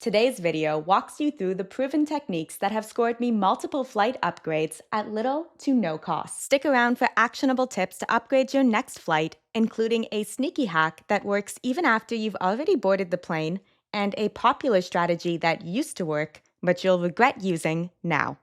Today's video walks you through the proven techniques that have scored me multiple flight upgrades at little to no cost. Stick around for actionable tips to upgrade your next flight, including a sneaky hack that works even after you've already boarded the plane, and a popular strategy that used to work, but you'll regret using now.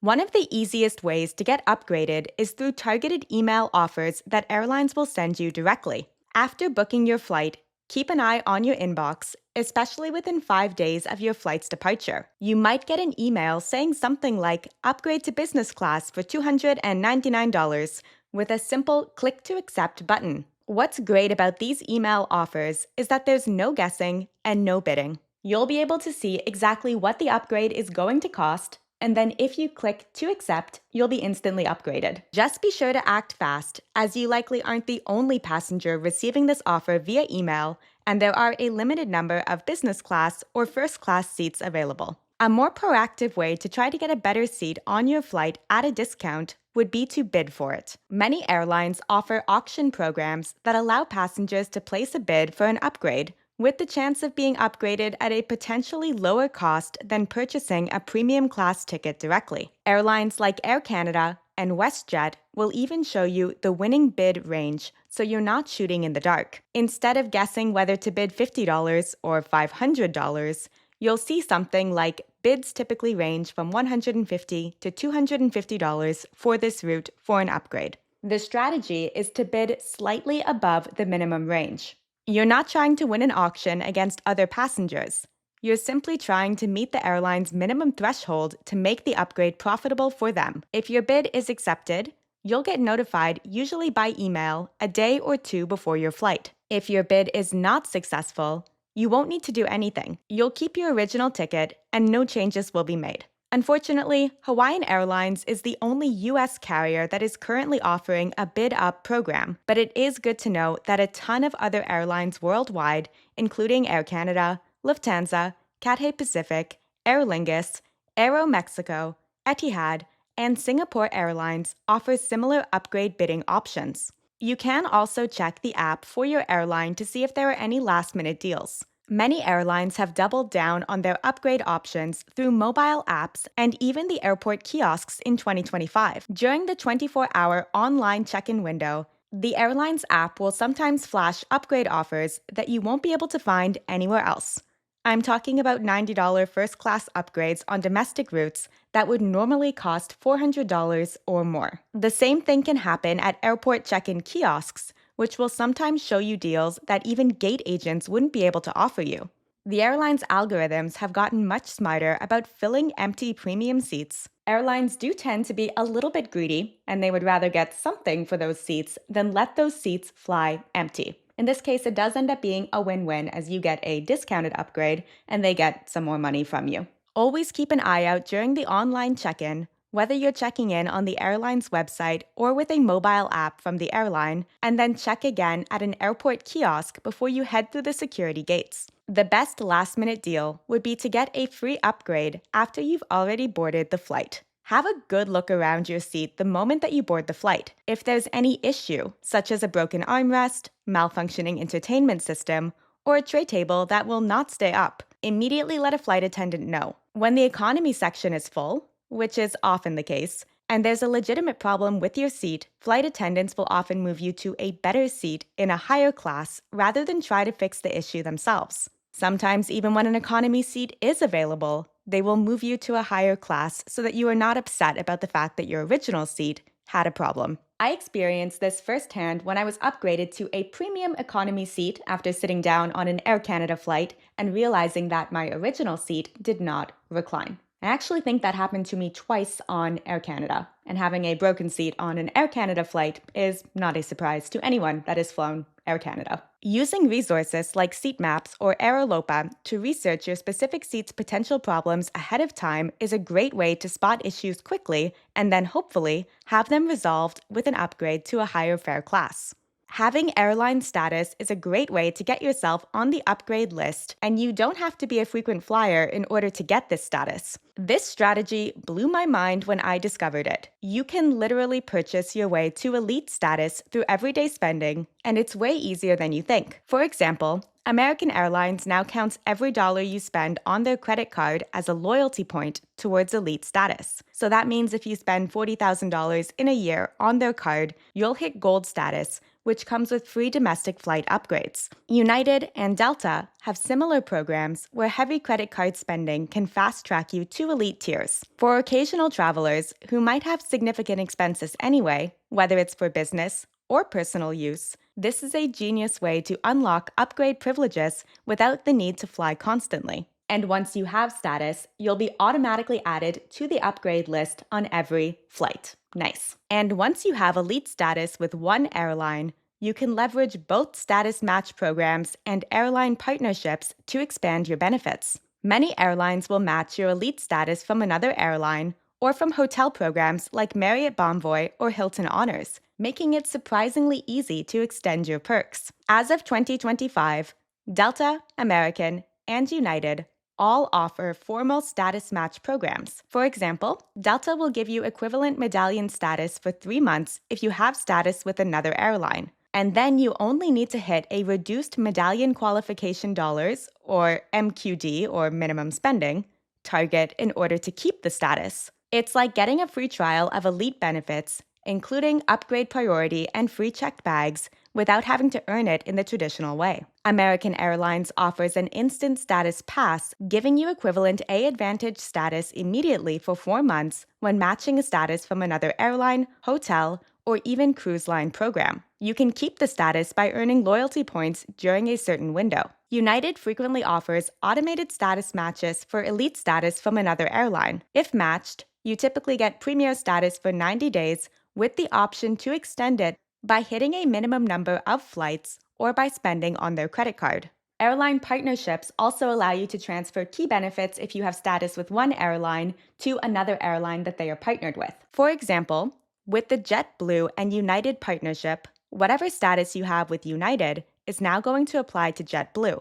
One of the easiest ways to get upgraded is through targeted email offers that airlines will send you directly. After booking your flight, keep an eye on your inbox, especially within 5 days of your flight's departure. You might get an email saying something like, "Upgrade to business class for $299," with a simple click to accept button. What's great about these email offers is that there's no guessing and no bidding. You'll be able to see exactly what the upgrade is going to cost, and then if you click to accept, you'll be instantly upgraded. Just be sure to act fast, as you likely aren't the only passenger receiving this offer via email, and there are a limited number of business class or first class seats available. A more proactive way to try to get a better seat on your flight at a discount would be to bid for it. Many airlines offer auction programs that allow passengers to place a bid for an upgrade, with the chance of being upgraded at a potentially lower cost than purchasing a premium class ticket directly. Airlines like Air Canada and WestJet will even show you the winning bid range, so you're not shooting in the dark. Instead of guessing whether to bid $50 or $500, you'll see something like bids typically range from $150 to $250 for this route for an upgrade. The strategy is to bid slightly above the minimum range. You're not trying to win an auction against other passengers. You're simply trying to meet the airline's minimum threshold to make the upgrade profitable for them. If your bid is accepted, you'll get notified, usually by email, a day or two before your flight. If your bid is not successful, you won't need to do anything. You'll keep your original ticket and no changes will be made. Unfortunately, Hawaiian Airlines is the only U.S. carrier that is currently offering a bid-up program, but it is good to know that a ton of other airlines worldwide, including Air Canada, Lufthansa, Cathay Pacific, Aer Lingus, Aeromexico, Etihad, and Singapore Airlines, offer similar upgrade bidding options. You can also check the app for your airline to see if there are any last-minute deals. Many airlines have doubled down on their upgrade options through mobile apps and even the airport kiosks in 2025. During the 24-hour online check-in window, the airline's app will sometimes flash upgrade offers that you won't be able to find anywhere else. I'm talking about $90 first-class upgrades on domestic routes that would normally cost $400 or more. The same thing can happen at airport check-in kiosks, which will sometimes show you deals that even gate agents wouldn't be able to offer you. The airline's algorithms have gotten much smarter about filling empty premium seats. Airlines do tend to be a little bit greedy, and they would rather get something for those seats than let those seats fly empty. In this case, it does end up being a win-win, as you get a discounted upgrade and they get some more money from you. Always keep an eye out during the online check-in, whether you're checking in on the airline's website or with a mobile app from the airline, and then check again at an airport kiosk before you head through the security gates. The best last-minute deal would be to get a free upgrade after you've already boarded the flight. Have a good look around your seat the moment that you board the flight. If there's any issue, such as a broken armrest, malfunctioning entertainment system, or a tray table that will not stay up, immediately let a flight attendant know. When the economy section is full, which is often the case, and there's a legitimate problem with your seat, flight attendants will often move you to a better seat in a higher class rather than try to fix the issue themselves. Sometimes even when an economy seat is available, they will move you to a higher class so that you are not upset about the fact that your original seat had a problem. I experienced this firsthand when I was upgraded to a premium economy seat after sitting down on an Air Canada flight and realizing that my original seat did not recline. I actually think that happened to me twice on Air Canada, and having a broken seat on an Air Canada flight is not a surprise to anyone that has flown Air Canada. Using resources like seat maps or Aerolopa to research your specific seat's potential problems ahead of time is a great way to spot issues quickly and then hopefully have them resolved with an upgrade to a higher fare class. Having airline status is a great way to get yourself on the upgrade list, and you don't have to be a frequent flyer in order to get this status. This strategy blew my mind when I discovered it. You can literally purchase your way to elite status through everyday spending, and it's way easier than you think. For example, American Airlines now counts every dollar you spend on their credit card as a loyalty point towards elite status. So that means if you spend $40,000 in a year on their card, you'll hit gold status, which comes with free domestic flight upgrades. United and Delta have similar programs where heavy credit card spending can fast-track you to elite tiers. For occasional travelers who might have significant expenses anyway, whether it's for business or personal use, this is a genius way to unlock upgrade privileges without the need to fly constantly. And once you have status, you'll be automatically added to the upgrade list on every flight. Nice. And once you have elite status with one airline, you can leverage both status match programs and airline partnerships to expand your benefits. Many airlines will match your elite status from another airline or from hotel programs like Marriott Bonvoy or Hilton Honors, making it surprisingly easy to extend your perks. As of 2025, Delta, American, and United all offer formal status match programs. For example, Delta will give you equivalent medallion status for 3 months if you have status with another airline. And then you only need to hit a reduced medallion qualification dollars, or MQD, or minimum spending, target in order to keep the status. It's like getting a free trial of elite benefits, including upgrade priority and free checked bags, without having to earn it in the traditional way. American Airlines offers an instant status pass, giving you equivalent A-Advantage status immediately for 4 months when matching a status from another airline, hotel, or even cruise line program. You can keep the status by earning loyalty points during a certain window. United frequently offers automated status matches for elite status from another airline. If matched, you typically get premier status for 90 days with the option to extend it by hitting a minimum number of flights or by spending on their credit card. Airline partnerships also allow you to transfer key benefits if you have status with one airline to another airline that they are partnered with. For example, with the JetBlue and United partnership, whatever status you have with United is now going to apply to JetBlue,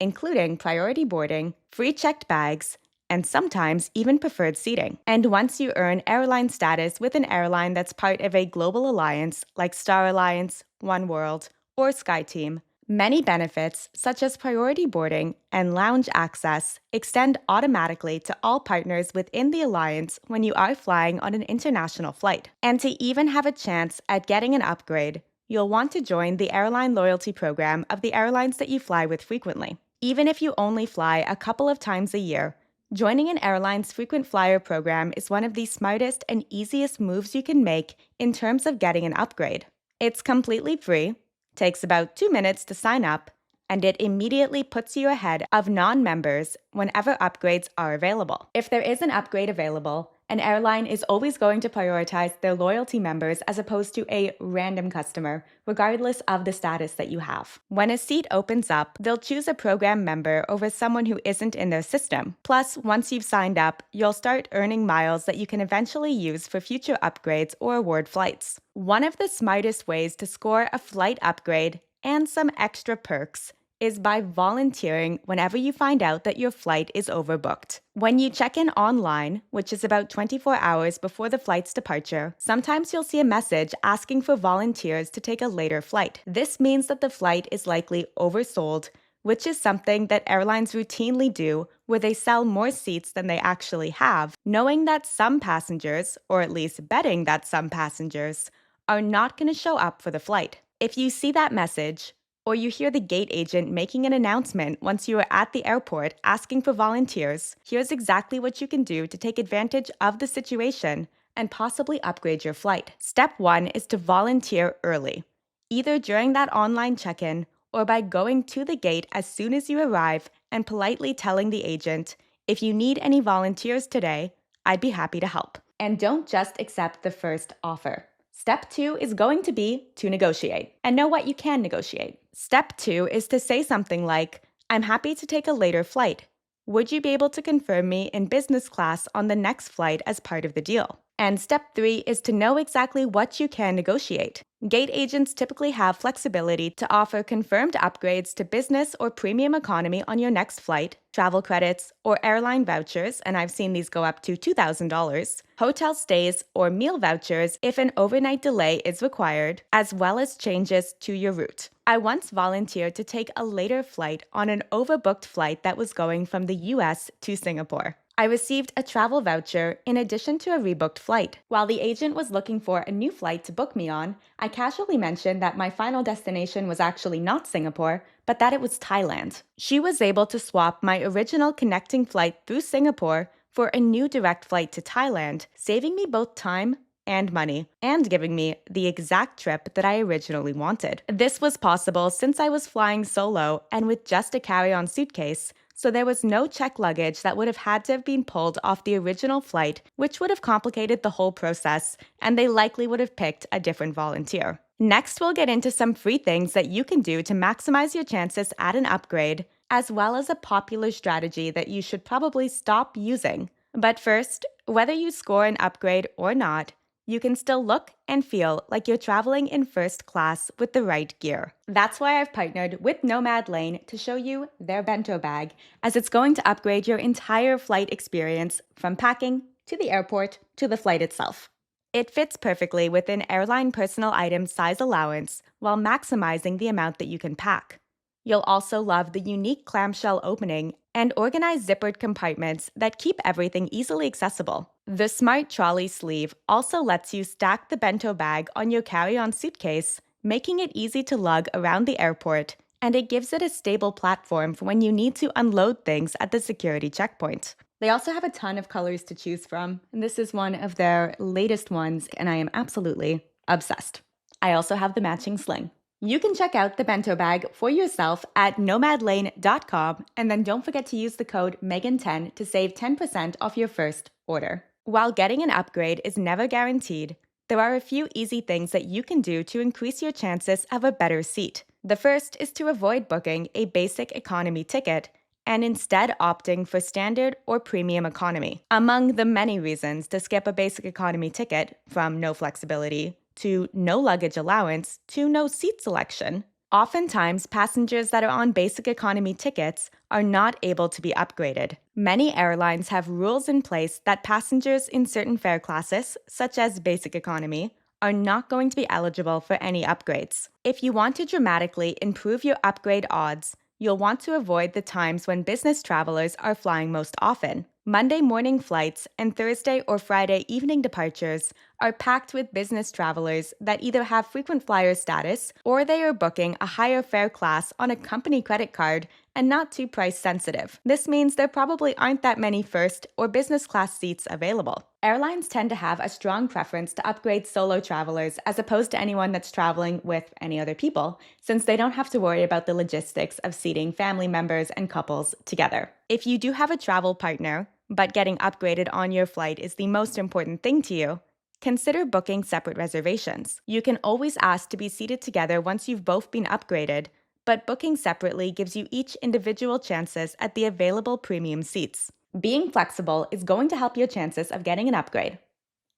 including priority boarding, free checked bags, and sometimes even preferred seating. And once you earn airline status with an airline that's part of a global alliance like Star Alliance, Oneworld, or SkyTeam, many benefits such as priority boarding and lounge access extend automatically to all partners within the alliance when you are flying on an international flight. And to even have a chance at getting an upgrade, you'll want to join the airline loyalty program of the airlines that you fly with frequently. Even if you only fly a couple of times a year, joining an airline's frequent flyer program is one of the smartest and easiest moves you can make in terms of getting an upgrade. It's completely free, takes about 2 minutes to sign up, and it immediately puts you ahead of non-members whenever upgrades are available. If there is an upgrade available, an airline is always going to prioritize their loyalty members as opposed to a random customer, regardless of the status that you have. When a seat opens up, they'll choose a program member over someone who isn't in their system. Plus, once you've signed up, you'll start earning miles that you can eventually use for future upgrades or award flights. One of the smartest ways to score a flight upgrade and some extra perks is by volunteering whenever you find out that your flight is overbooked. When you check in online, which is about 24 hours before the flight's departure, sometimes you'll see a message asking for volunteers to take a later flight. This means that the flight is likely oversold, which is something that airlines routinely do where they sell more seats than they actually have, knowing that some passengers, or at least betting that some passengers, are not going to show up for the flight. If you see that message, or you hear the gate agent making an announcement once you are at the airport asking for volunteers, here's exactly what you can do to take advantage of the situation and possibly upgrade your flight. Step 1 is to volunteer early, either during that online check-in or by going to the gate as soon as you arrive and politely telling the agent, "If you need any volunteers today, I'd be happy to help." And don't just accept the first offer. Step 2 is going to be to negotiate and know what you can negotiate. Step 2 is to say something like, "I'm happy to take a later flight. Would you be able to confirm me in business class on the next flight as part of the deal?" And step 3 is to know exactly what you can negotiate. Gate agents typically have flexibility to offer confirmed upgrades to business or premium economy on your next flight, travel credits, or airline vouchers, and I've seen these go up to $2,000, hotel stays, or meal vouchers if an overnight delay is required, as well as changes to your route. I once volunteered to take a later flight on an overbooked flight that was going from the US to Singapore. I received a travel voucher in addition to a rebooked flight. While the agent was looking for a new flight to book me on, I casually mentioned that my final destination was actually not Singapore, but that it was Thailand. She was able to swap my original connecting flight through Singapore for a new direct flight to Thailand, saving me both time and money, and giving me the exact trip that I originally wanted. This was possible since I was flying solo and with just a carry-on suitcase, so there was no checked luggage that would have had to have been pulled off the original flight, which would have complicated the whole process, and they likely would have picked a different volunteer. Next, we'll get into some free things that you can do to maximize your chances at an upgrade, as well as a popular strategy that you should probably stop using. But first, whether you score an upgrade or not, you can still look and feel like you're traveling in first class with the right gear. That's why I've partnered with Nomad Lane to show you their bento bag, as it's going to upgrade your entire flight experience from packing to the airport to the flight itself. It fits perfectly within airline personal item size allowance while maximizing the amount that you can pack. You'll also love the unique clamshell opening and organized zippered compartments that keep everything easily accessible. The smart trolley sleeve also lets you stack the bento bag on your carry-on suitcase, making it easy to lug around the airport, and it gives it a stable platform for when you need to unload things at the security checkpoint. They also have a ton of colors to choose from, and this is one of their latest ones, and I am absolutely obsessed. I also have the matching sling. You can check out the bento bag for yourself at nomadlane.com, and then don't forget to use the code MEGAN10 to save 10% off your first order. While getting an upgrade is never guaranteed, there are a few easy things that you can do to increase your chances of a better seat. The first is to avoid booking a basic economy ticket and instead opting for standard or premium economy. Among the many reasons to skip a basic economy ticket, from no flexibility to no luggage allowance to no seat selection, oftentimes passengers that are on basic economy tickets are not able to be upgraded. Many airlines have rules in place that passengers in certain fare classes, such as basic economy, are not going to be eligible for any upgrades. If you want to dramatically improve your upgrade odds, you'll want to avoid the times when business travelers are flying most often. Monday morning flights and Thursday or Friday evening departures are packed with business travelers that either have frequent flyer status or they are booking a higher fare class on a company credit card and not too price sensitive. This means there probably aren't that many first or business class seats available. Airlines tend to have a strong preference to upgrade solo travelers as opposed to anyone that's traveling with any other people, since they don't have to worry about the logistics of seating family members and couples together. If you do have a travel partner, but getting upgraded on your flight is the most important thing to you, consider booking separate reservations. You can always ask to be seated together once you've both been upgraded, but booking separately gives you each individual chances at the available premium seats. Being flexible is going to help your chances of getting an upgrade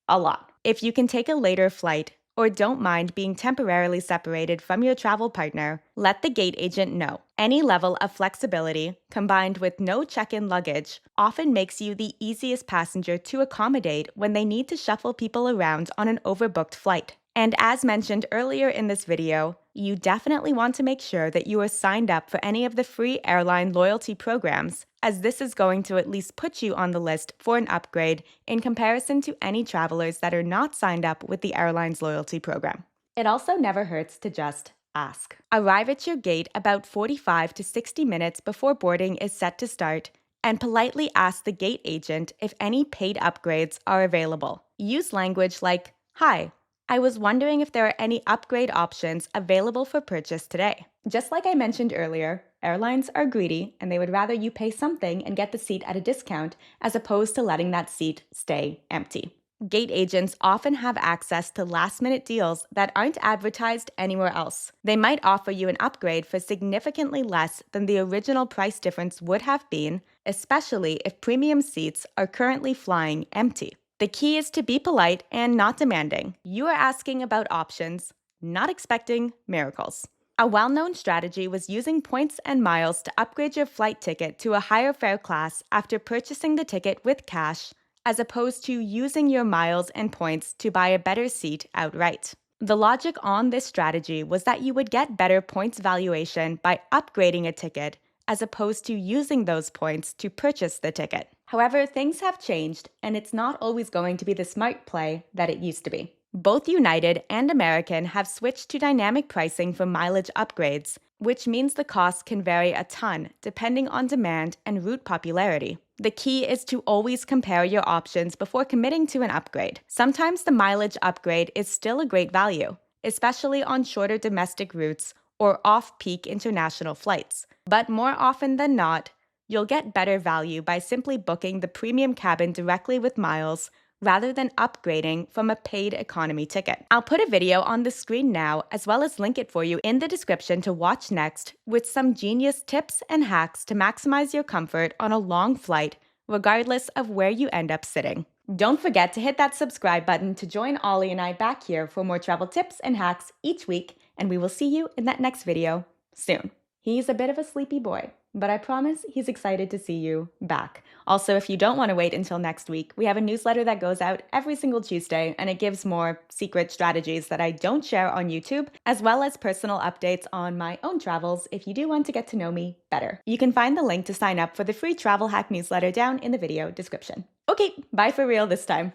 a lot. If you can take a later flight or don't mind being temporarily separated from your travel partner, let the gate agent know. Any level of flexibility, combined with no check-in luggage, often makes you the easiest passenger to accommodate when they need to shuffle people around on an overbooked flight. And as mentioned earlier in this video, you definitely want to make sure that you are signed up for any of the free airline loyalty programs, as this is going to at least put you on the list for an upgrade in comparison to any travelers that are not signed up with the airline's loyalty program. It also never hurts to just ask. Arrive at your gate about 45 to 60 minutes before boarding is set to start, and politely ask the gate agent if any paid upgrades are available. Use language like, "Hi, I was wondering if there are any upgrade options available for purchase today." Just like I mentioned earlier, airlines are greedy and they would rather you pay something and get the seat at a discount as opposed to letting that seat stay empty. Gate agents often have access to last-minute deals that aren't advertised anywhere else. They might offer you an upgrade for significantly less than the original price difference would have been, especially if premium seats are currently flying empty. The key is to be polite and not demanding. You are asking about options. not expecting miracles. A well-known strategy was using points and miles to upgrade your flight ticket to a higher fare class after purchasing the ticket with cash, as opposed to using your miles and points to buy a better seat outright. The logic on this strategy was that you would get better points valuation by upgrading a ticket, as opposed to using those points to purchase the ticket. However, things have changed, and it's not always going to be the smart play that it used to be. Both United and American have switched to dynamic pricing for mileage upgrades, which means the cost can vary a ton depending on demand and route popularity. The key is to always compare your options before committing to an upgrade. Sometimes the mileage upgrade is still a great value, especially on shorter domestic routes or off-peak international flights. But more often than not, you'll get better value by simply booking the premium cabin directly with miles rather than upgrading from a paid economy ticket. I'll put a video on the screen now, as well as link it for you in the description to watch next, with some genius tips and hacks to maximize your comfort on a long flight, regardless of where you end up sitting. Don't forget to hit that subscribe button to join Ollie and I back here for more travel tips and hacks each week, and we will see you in that next video soon. He's a bit of a sleepy boy, but I promise he's excited to see you back. Also, if you don't want to wait until next week, we have a newsletter that goes out every single Tuesday, and it gives more secret strategies that I don't share on YouTube, as well as personal updates on my own travels if you do want to get to know me better. You can find the link to sign up for the free travel hack newsletter down in the video description. Okay, bye for real this time.